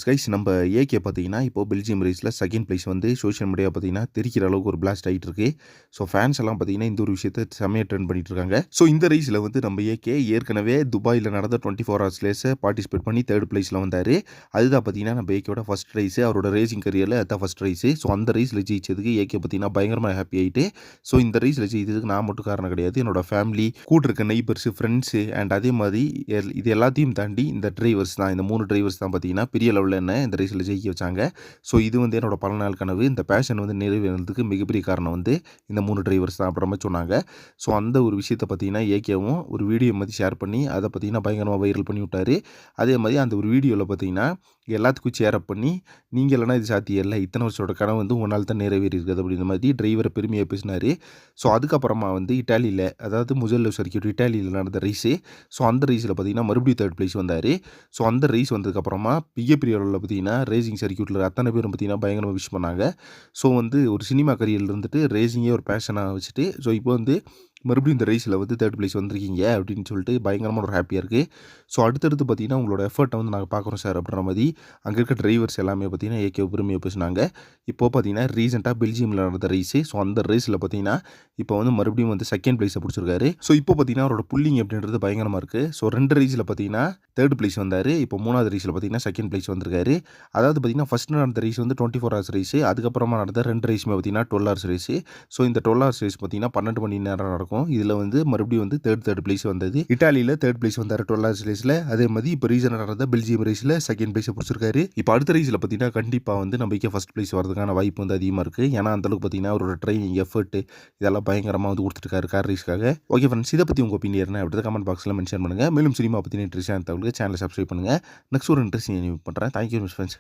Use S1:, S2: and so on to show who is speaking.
S1: Guys நம்ம AK பார்த்தீங்கன்னா, இப்போ பெல்ஜியம் ரேஸில செகண்ட் பிளேஸ் வந்து சோஷியல் மீடியா பார்த்தீங்கன்னா, தெரிக்கிற அளவுக்கு ஒரு பிளாஸ்ட் ஆயிட்டு இருக்கு. ஸோ ஃபேன்ஸ் எல்லாம் பார்த்தீங்கன்னா, இந்த ஒரு விஷயத்த செம்மையா ட்ரெண்ட் பண்ணிட்டு இருக்காங்க. ஸோ இந்த ரேஸ்ல வந்து நம்ம ஏகே ஏற்கனவே துபாயில நடந்த 24 ஹவர்ஸ் ரேஸ பார்ட்டிசிபேட் பண்ணி 3 பிளேஸ்ல வந்தாரு. அதுதான் பார்த்தீங்கன்னா, நம்ம ஏகேவோட ஃபர்ஸ்ட் ரேஸ். அவரோட ரேசிங் கரியர்ல அதான் ஃபர்ஸ்ட் ரேஸ். ஸோ அந்த ரேஸ்ல ஜெயிச்சதுக்கு ஏகே பார்த்தீங்கன்னா, பயங்கரமா ஹாப்பி ஆயிட்டு, ஸோ இந்த ரேஸ்ல ஜெயித்ததுக்கு நான் மட்டும் காரணம் கிடையாது. என்னோட ஃபேமிலி, கூட இருக்க நெய்பர்ஸ், ஃப்ரெண்ட்ஸ் அண்ட் அதே மாதிரி இது எல்லாத்தையும் தாண்டி இந்த டிரைவர்ஸ் தான். இந்த 3 டிரைவர்ஸ் தான் பார்த்தீங்கன்னா, பெரிய லெவல்ல என்ன இந்த ரேஸ்ல ஜெயிக்க வச்சாங்க. ஸோ இது வந்து என்னோட பல நாள் கனவு. இந்த பேஷன் வந்து நிறைவேறதுக்கு மிகப்பெரிய காரணம் வந்து இந்த 3 டிரைவர்ஸ் தான் அப்படின்ற மாதிரி சொன்னாங்க. ஸோ அந்த ஒரு விஷயத்த பார்த்தீங்கன்னா, ஏகேவும் ஒரு வீடியோ மாதிரி ஷேர் பண்ணி அதை பார்த்தீங்கன்னா பயங்கரமாக வைரல் பண்ணி விட்டாரு. அதே மாதிரி அந்த ஒரு வீடியோவில் பார்த்தீங்கன்னா எல்லாத்துக்கும் ஷேர் அப் பண்ணி, நீங்கள் இல்லைனா இது சாத்தியம் இல்லை, இத்தனை வருஷத்தோட கனவு வந்து உங்களால் தான் நிறைவேறி இருக்குது அப்படின்ற மாதிரி டிரைவரை பெருமையாக பேசினார். ஸோ அதுக்கப்புறமா வந்து இட்டாலியில், அதாவது முஜல்லோ சர்க்யூட் இட்டாலியில் நடந்த ரேஸு. ஸோ அந்த ரேஸில் பார்த்தீங்கன்னா மறுபடியும் 3 பிளேஸ் வந்தார். ஸோ அந்த ரேஸ் வந்ததுக்கப்புறமா மிகப்பெரிய அளவில் பார்த்தீங்கன்னா ரேசிங் சர்க்யூட்டில் அத்தனை பேரும் பார்த்தீங்கன்னா பயங்கரமாக விஷ் பண்ணாங்க. ஸோ வந்து ஒரு சினிமா கரியரில் இருந்துட்டு ரேசிங்கே ஒரு பேஷனாக வச்சுட்டு, ஸோ இப்போ வந்து மறுபடியும் இந்த ரேஸில் வந்து 3 பிளேஸ் வந்திருக்கீங்க அப்படின்னு சொல்லிட்டு பயங்கரமான ஒரு ஹாப்பியாக இருக்குது. ஸோ அடுத்தடுத்து பார்த்தீங்கன்னா உங்களோட எஃபர்ட்டை வந்து நாங்கள் பார்க்குறோம் சார் அப்படின்ற மாதிரி அங்கே இருக்க டிரைவர்ஸ் எல்லாமே பார்த்தீங்கன்னா ஏகே பெருமையாக பேசினாங்க. இப்போ பார்த்தீங்கன்னா ரீசெண்டாக பெல்ஜியமில் நடந்த ரேஸு. ஸோ அந்த ரேஸில் பார்த்தீங்கன்னா இப்போ வந்து மறுபடியும் வந்து செகண்ட் பிளேஸை பிடிச்சிருக்காரு. ஸோ இப்போ பார்த்தீங்கன்னா அவரோட புல்லிங் அப்படின்றது பயங்கரமாக இருக்குது. ஸோ 2 ரேஸில் பார்த்தீங்கன்னா 3 பிளேஸ் வந்தார். இப்போ 3வது ரேஸில் பார்த்தீங்கன்னா செகண்ட் பிளேஸ் வந்திருக்காரு. அதாவது பார்த்தீங்கன்னா ஃபஸ்ட் நடந்த ரேஸ் வந்து 24 ஹவர்ஸ் ரேஸு. அதுக்கப்புறமா நடந்த 2 ரேஸுமே பார்த்தீங்கன்னா 12 ஹவர்ஸ் ரேஸு. ஸோ இந்த 12 ஹவர்ஸ் ரேஸ் பார்த்தீங்கன்னா 12 மணி நேரம் நடக்கும். இதில் வந்து மறுபடியும் வந்து 3 பிளேஸ் வந்தது. இட்டாலியில் 3 பிளேஸ் வந்தார் 12 ஹவர்ஸ் ரேஸில். அதே மாதிரி இப்போ ரீசனாக நடந்த பெல்ஜியம் ரேஸில் செகண்ட் பிளேஸை பிடிச்சிருக்காரு. இப்போ அடுத்த ரேஸில் பார்த்தீங்கன்னா கண்டிப்பாக வந்து நம்மளுக்கே ஃபஸ்ட் பிளேஸ் வரதுக்கான வாய்ப்பு வந்து அதிகமாக இருக்குது. ஏன்னா அந்தளவுக்கு பார்த்தீங்கன்னா அவரோட ட்ரைனிங் எஃபர்ட் இதெல்லாம் பயங்கரமாக வந்து கொடுத்துருக்காரு கார் ரேஸ்க்காக. ஓகே ஃப்ரெண்ட்ஸ், இதை பற்றி உங்கள் ஒப்பீனியன் என்ன அப்படி கமெண்ட் பாக்ஸில் மென்ஷன் பண்ணுங்கள். மேலும் சினிமா பற்றி இன்ட்ரெஸ்டான தகவலுக்கு சேனலை சப்ஸ்கிரைப் பண்ணுங்கள். நெக்ஸ்ட் ஒரு இன்ட்ரெஸ்டிங் பண்ணுறேன். Thank you friends.